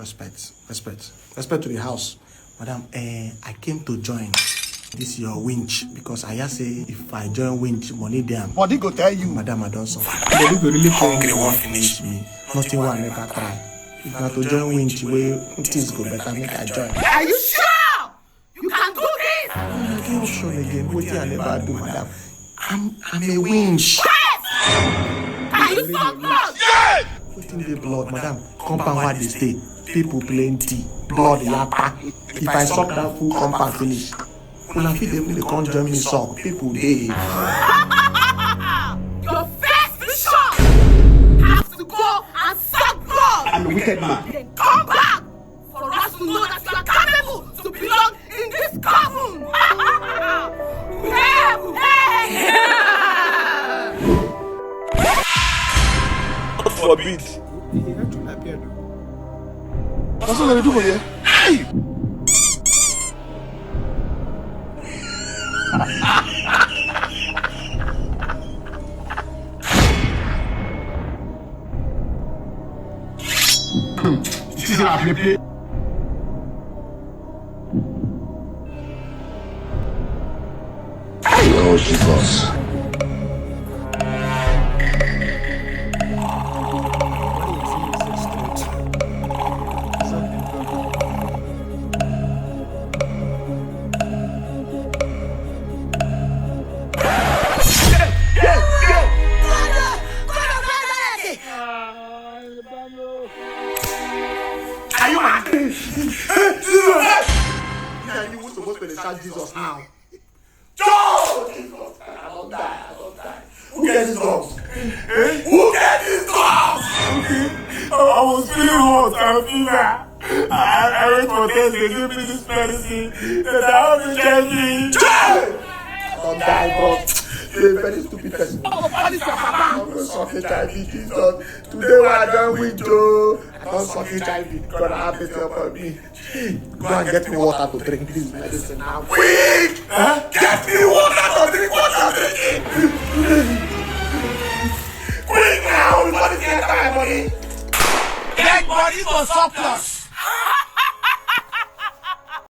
Respect to the house. Madam, I came to join this your winch because I just say if I join winch, money damn. Body go tell you. Madam, I don't suffer. Body go really hungry, won't finish me. Nothing will never try. If I to join winch, way things go better, make I join. Are you sure? You can do this? I can't show again. What I never do, madam. I'm a winch. Can you stop blood? Put in the blood, madam. Compound where they stay. People plenty. Blood yappa. If I suck that full compound finish. When I feed them, they can't join me suck. People they. Your first mission has to go and suck blood. I'm a wicked man. Then come back for us to know that you are capable to belong in this coven. God forbid. What's all they do for you? Hey! This is how I play. Oh, Jesus. Are you mad? You were supposed to shout Jesus now. Joe! Jesus! I don't die. Who gets this dogs? Who gets this dogs? I was feeling hot and fever. I went for test, they gave me this medicine. That I have to get me. I don't die, but you're a very stupid person. I'm going to suck HIV, Jesus. Today when I don't win, Joe, I don't suck HIV. God, I have this help on me. Go and get me water to drink this medicine now. Quick! Get